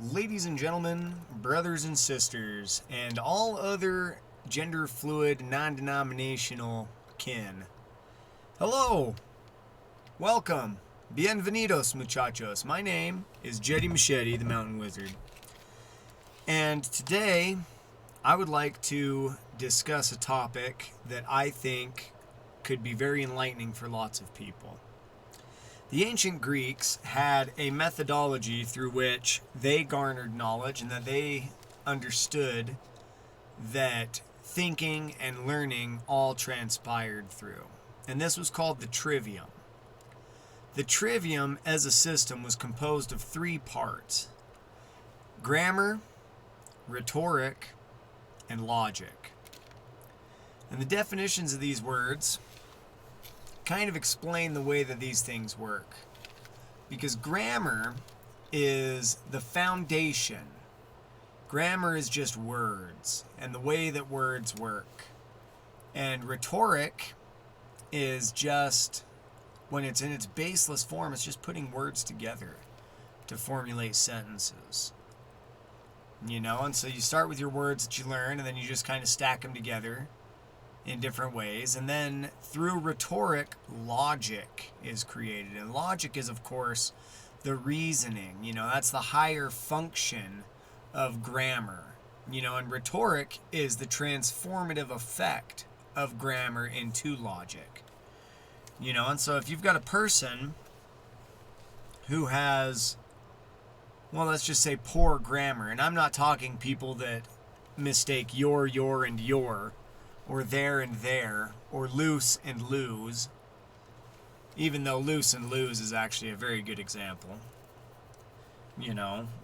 Ladies and gentlemen, brothers and sisters, and all other gender fluid, non denominational kin. Hello! Welcome! Bienvenidos, muchachos. My name is Jetty Machete, the Mountain Wizard. And today, I would like to discuss a topic that I think could be very enlightening for lots of people. The ancient Greeks had a methodology through which they garnered knowledge and that they understood that thinking and learning all transpired through. And this was called the Trivium. The Trivium as a system was composed of three parts: grammar, rhetoric, and logic. And the definitions of these words kind of explain the way that these things work. Because grammar is the foundation. Grammar is just words and the way that words work. And rhetoric is just, when it's in its baseless form, it's just putting words together to formulate sentences. And so you start with your words that you learn, and then you just kind of stack them together in different ways, and then through rhetoric, logic is created. And logic is, of course, the reasoning. That's the higher function of grammar. And rhetoric is the transformative effect of grammar into logic. And so if you've got a person who has, well, let's just say poor grammar, and I'm not talking people that mistake your, and your, or there and there, or loose and lose, even though loose and lose is actually a very good example,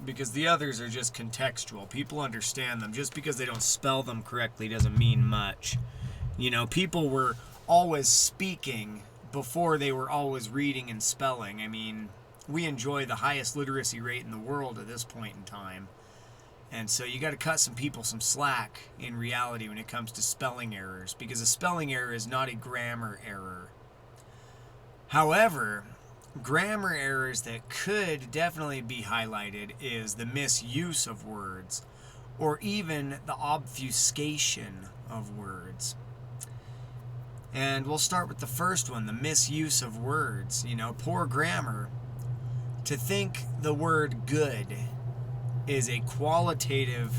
because the others are just contextual. People understand them. Just because they don't spell them correctly doesn't mean much. People were always speaking before they were always reading and spelling. I mean, we enjoy the highest literacy rate in the world at this point in time. And so you got to cut some people some slack in reality when it comes to spelling errors, because a spelling error is not a grammar error. However, grammar errors that could definitely be highlighted is the misuse of words, or even the obfuscation of words. And we'll start with the first one, the misuse of words. Poor grammar. To think the word good is a qualitative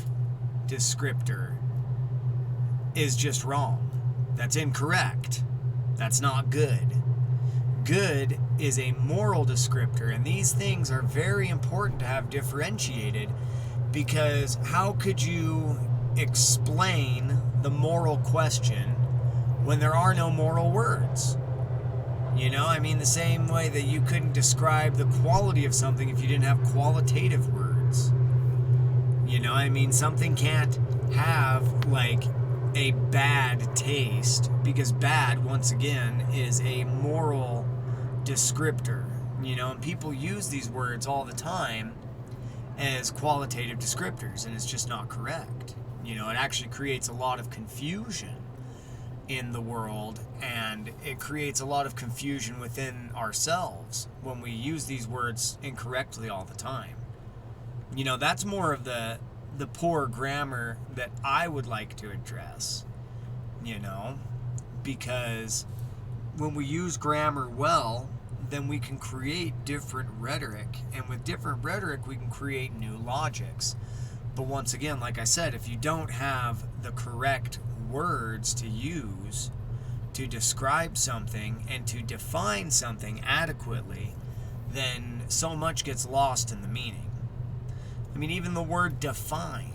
descriptor is just wrong. That's incorrect. That's not good. Good is a moral descriptor, and these things are very important to have differentiated, because how could you explain the moral question when there are no moral words? The same way that you couldn't describe the quality of something if you didn't have qualitative words. Something can't have, like, a bad taste, because bad, once again, is a moral descriptor. And people use these words all the time as qualitative descriptors, and it's just not correct. It actually creates a lot of confusion in the world, and it creates a lot of confusion within ourselves when we use these words incorrectly all the time. That's more of the poor grammar that I would like to address, because when we use grammar well, then we can create different rhetoric, and with different rhetoric we can create new logics. But once again, like I said, if you don't have the correct words to use to describe something and to define something adequately, then so much gets lost in the meaning. Even the word define,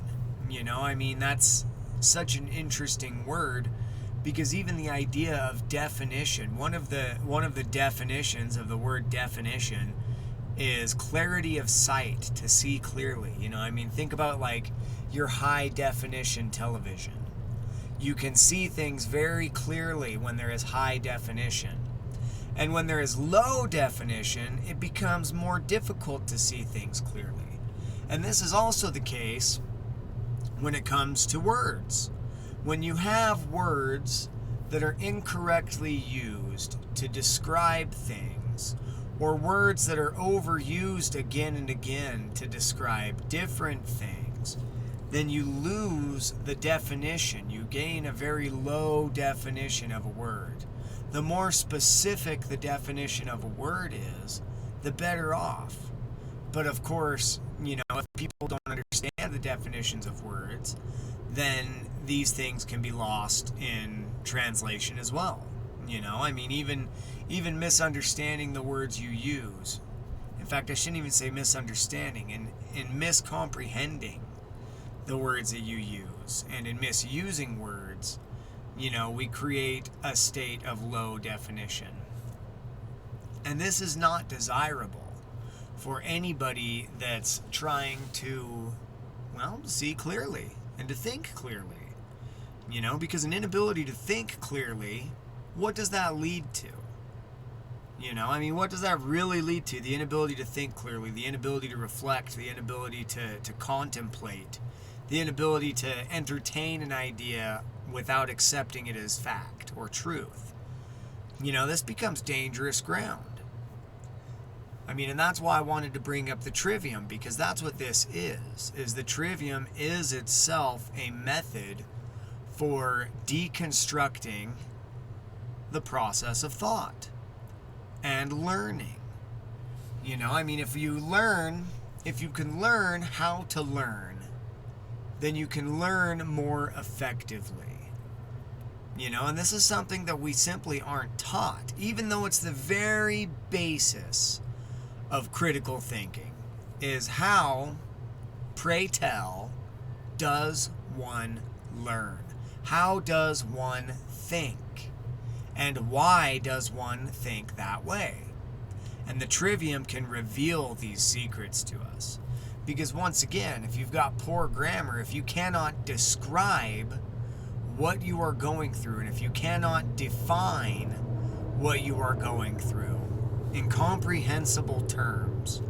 that's such an interesting word, because even the idea of definition, one of the definitions of the word definition is clarity of sight, to see clearly. Think about, like, your high definition television. You can see things very clearly when there is high definition. And when there is low definition, it becomes more difficult to see things clearly. And this is also the case when it comes to words. When you have words that are incorrectly used to describe things, or words that are overused again and again to describe different things, then you lose the definition. You gain a very low definition of a word. The more specific the definition of a word is, the better off. But of course, if people don't understand the definitions of words, then these things can be lost in translation as well. Even misunderstanding the words you use. In fact, I shouldn't even say misunderstanding. In miscomprehending the words that you use, and in misusing words, we create a state of low definition. And this is not desirable for anybody that's trying to, see clearly and to think clearly. Because an inability to think clearly, what does that lead to? What does that really lead to? The inability to think clearly, the inability to reflect, the inability to contemplate, the inability to entertain an idea without accepting it as fact or truth. This becomes dangerous ground. And that's why I wanted to bring up the Trivium, because that's what this is the Trivium is itself a method for deconstructing the process of thought and learning. If you can learn how to learn, then you can learn more effectively. And this is something that we simply aren't taught, even though it's the very basis of critical thinking, is how, pray tell, does one learn? How does one think? And why does one think that way? And the Trivium can reveal these secrets to us. Because once again, if you've got poor grammar, if you cannot describe what you are going through, and if you cannot define what you are going through in comprehensible terms,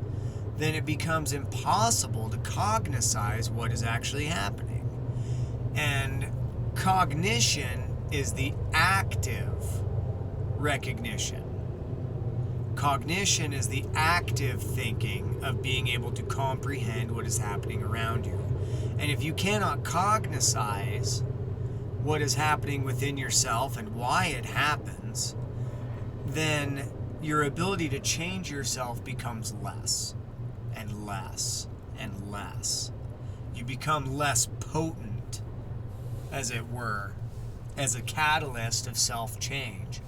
then it becomes impossible to cognize what is actually happening. And cognition is the active recognition. Cognition is the active thinking of being able to comprehend what is happening around you. And if you cannot cognize what is happening within yourself and why it happens, then your ability to change yourself becomes less and less and less. You become less potent, as it were, as a catalyst of self-change.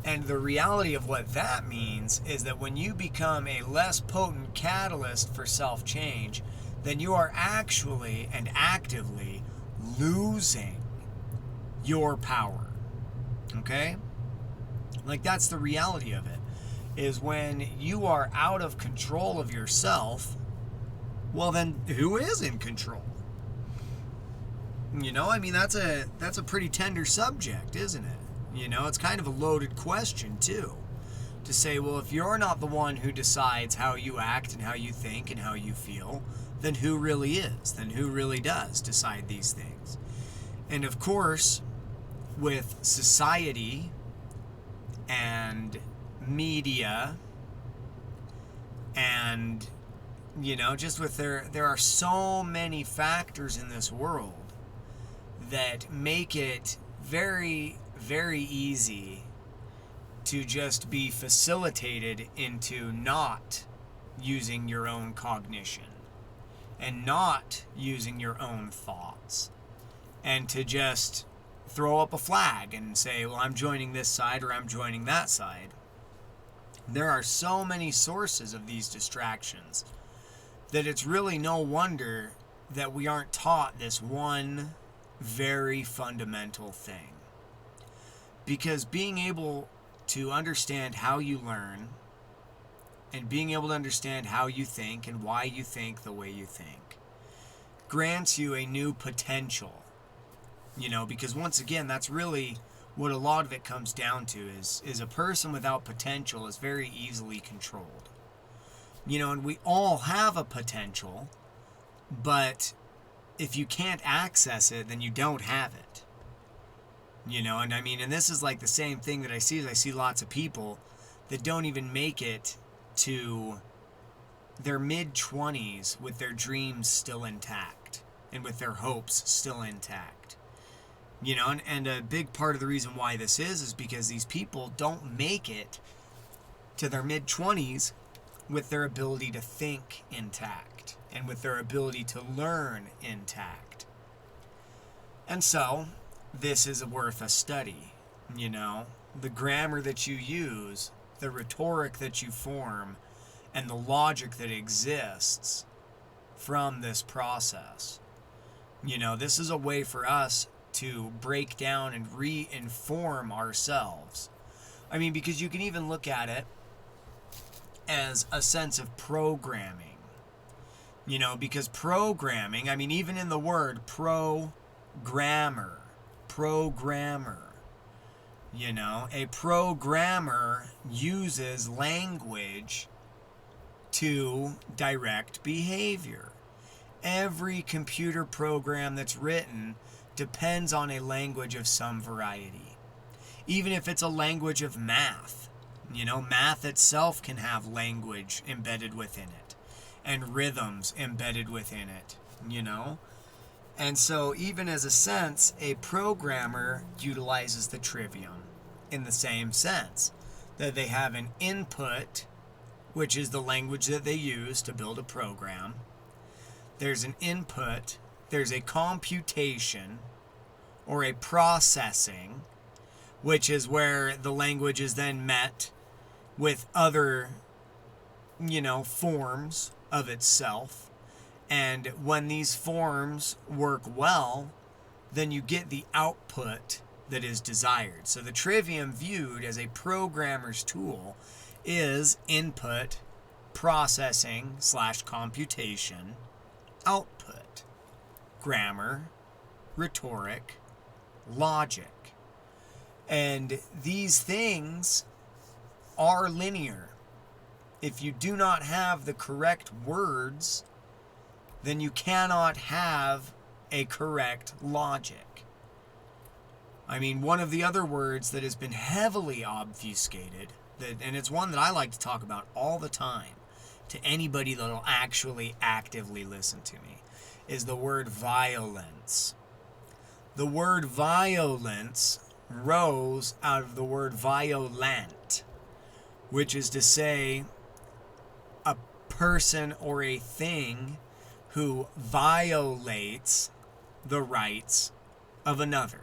And the reality of what that means is that when you become a less potent catalyst for self-change, then you are actually and actively losing your power. Okay? That's the reality of it. Is when you are out of control of yourself, well then who is in control? That's a pretty tender subject, isn't it? It's kind of a loaded question too. To say, well, if you're not the one who decides how you act and how you think and how you feel, then who really is? Then who really does decide these things? And of course, with society and media and just with there are so many factors in this world that make it very, very easy to just be facilitated into not using your own cognition and not using your own thoughts, and to just throw up a flag and say, well, I'm joining this side or I'm joining that side. There are so many sources of these distractions that it's really no wonder that we aren't taught this one very fundamental thing. Because being able to understand how you learn and being able to understand how you think and why you think the way you think grants you a new potential. Because once again, that's really what a lot of it comes down to is a person without potential is very easily controlled. And we all have a potential, but if you can't access it, then you don't have it. And this is like the same thing that I see lots of people that don't even make it to their mid-20s with their dreams still intact and with their hopes still intact. You know, and a big part of the reason why this is because these people don't make it to their mid-20s with their ability to think intact and with their ability to learn intact. And so, this is worth a study, you know. The grammar that you use, the rhetoric that you form, and the logic that exists from this process. You know, this is a way for us to break down and re-inform ourselves. I mean, because you can even look at it as a sense of programming. You know, because programming, I mean, even in the word programmer, you know, a programmer uses language to direct behavior. Every computer program that's written depends on a language of some variety. Even if it's a language of math, you know, math itself can have language embedded within it and rhythms embedded within it, you know. And so even as a sense, a programmer utilizes the Trivium in the same sense that they have an input, which is the language that they use to build a program. There's an input, there's a computation or a processing, which is where the language is then met with other, you know, forms of itself. And when these forms work well, then you get the output that is desired. So the Trivium, viewed as a programmer's tool, is input, processing / computation, output, grammar, rhetoric, logic. And these things are linear. If you do not have the correct words, then you cannot have a correct logic. I mean, one of the other words that has been heavily obfuscated, and it's one that I like to talk about all the time to anybody that will actually actively listen to me, is the word violence. The word violence rose out of the word violent, which is to say a person or a thing who violates the rights of another.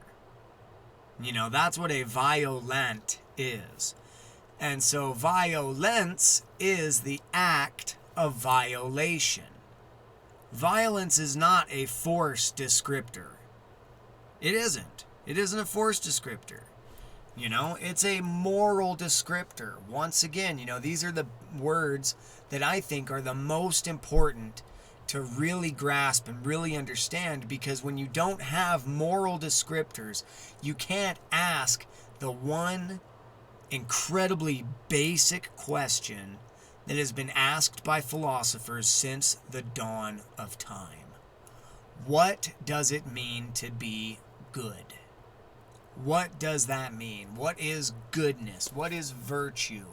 You know, that's what a violent is. And so violence is the act of violation. Violence is not a force descriptor. It isn't. It isn't a force descriptor. You know, it's a moral descriptor. Once again, you know, these are the words that I think are the most important to really grasp and really understand, because when you don't have moral descriptors, you can't ask the one incredibly basic question that has been asked by philosophers since the dawn of time. What does it mean to be good? What does that mean? What is goodness? What is virtue?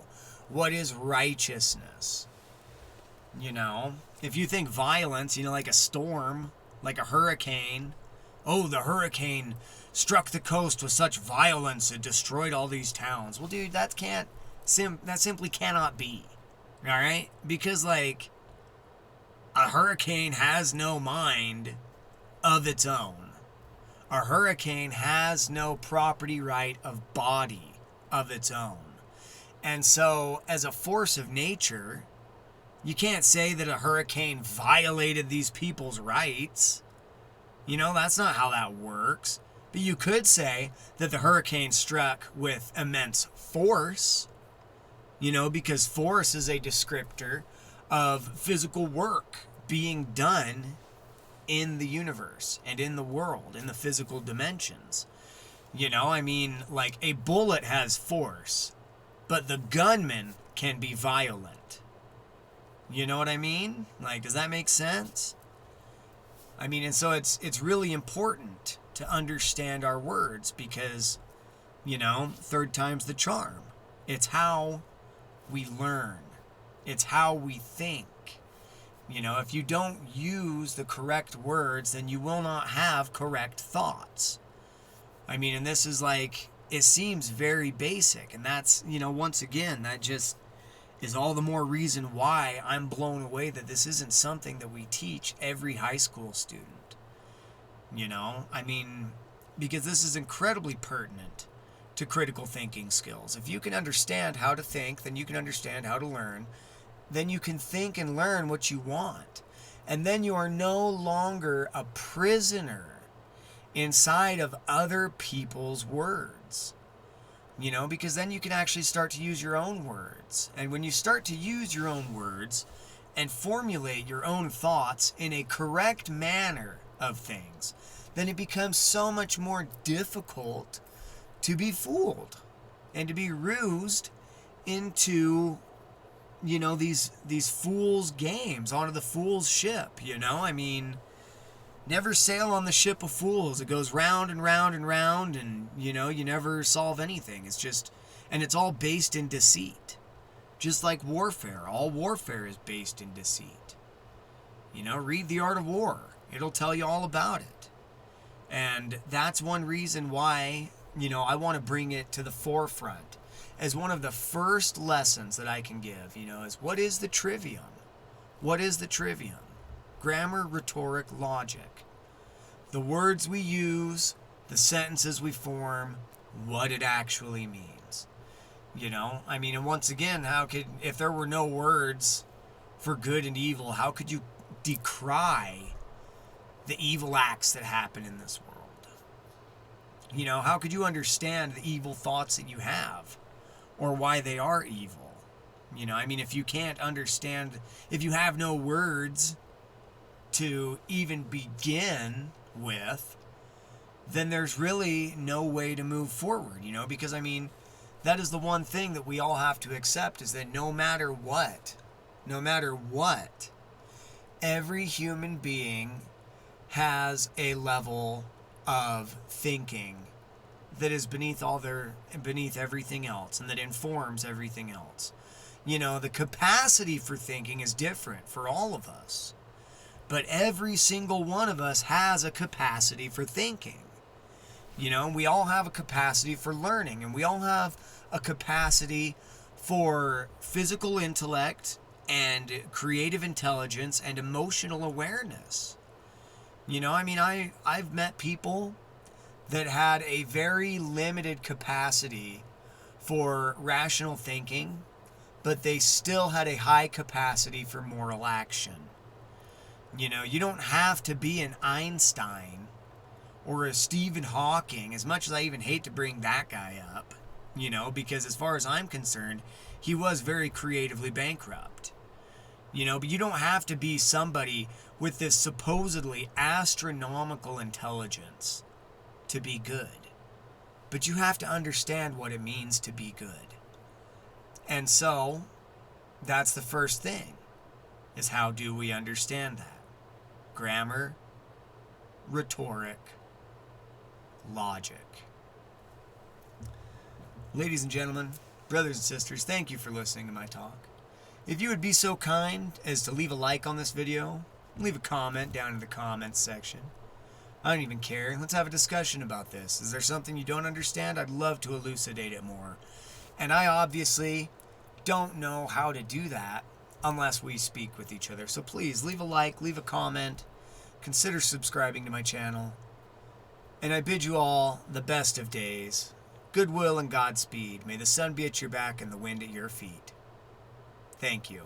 What is righteousness? You know, if you think violence, you know, like a storm, like a hurricane. Oh, the hurricane struck the coast with such violence it destroyed all these towns. Well, dude, that simply cannot be. All right? Because, like, a hurricane has no mind of its own. A hurricane has no property right of body of its own. And so, as a force of nature, you can't say that a hurricane violated these people's rights. You know, that's not how that works. But you could say that the hurricane struck with immense force, you know, because force is a descriptor of physical work being done in the universe and in the world, in the physical dimensions. You know, I mean, like a bullet has force, but the gunman can be violent. You know what I mean? Like, does that make sense? I mean, and so it's really important to understand our words because, you know, third time's the charm. It's how we learn. It's how we think. You know, if you don't use the correct words, then you will not have correct thoughts. I mean, and this is like, it seems very basic. And that's, you know, once again, that just is all the more reason why I'm blown away that this isn't something that we teach every high school student. You know, I mean, because this is incredibly pertinent to critical thinking skills. If you can understand how to think, then you can understand how to learn. Then you can think and learn what you want. And then you are no longer a prisoner inside of other people's words. You know, because then you can actually start to use your own words. And when you start to use your own words and formulate your own thoughts in a correct manner of things, then it becomes so much more difficult to be fooled and to be rused into, you know, these fool's games, onto the fool's ship, you know? I mean, never sail on the ship of fools. It goes round and round and round, and, you know, you never solve anything. It's just, and it's all based in deceit. Just like warfare. All warfare is based in deceit. You know, read The Art of War. It'll tell you all about it. And that's one reason why, you know, I want to bring it to the forefront as one of the first lessons that I can give, you know, is what is the trivium? What is the trivium? Grammar, rhetoric, logic. The words we use, the sentences we form, what it actually means. You know, I mean, and once again, how could, if there were no words for good and evil, how could you decry the evil acts that happen in this world? You know, how could you understand the evil thoughts that you have or why they are evil? You know, I mean, if you can't understand, if you have no words to even begin with, then there's really no way to move forward, you know, because I mean, that is the one thing that we all have to accept, is that no matter what, every human being has a level of thinking that is beneath everything else, and that informs everything else. You know, the capacity for thinking is different for all of us, but every single one of us has a capacity for thinking. You know, we all have a capacity for learning, and we all have a capacity for physical intellect and creative intelligence and emotional awareness. You know, I mean, I've met people that had a very limited capacity for rational thinking, but they still had a high capacity for moral action. You know, you don't have to be an Einstein or a Stephen Hawking, as much as I even hate to bring that guy up, you know, because as far as I'm concerned, he was very creatively bankrupt. You know, but you don't have to be somebody with this supposedly astronomical intelligence to be good. But you have to understand what it means to be good. And so, that's the first thing, is how do we understand that? Grammar, rhetoric, logic. Ladies and gentlemen, brothers and sisters, thank you for listening to my talk. If you would be so kind as to leave a like on this video, leave a comment down in the comments section. I don't even care. Let's have a discussion about this. Is there something you don't understand? I'd love to elucidate it more. And I obviously don't know how to do that unless we speak with each other. So please leave a like, leave a comment, consider subscribing to my channel. And I bid you all the best of days, goodwill and Godspeed. May the sun be at your back and the wind at your feet. Thank you.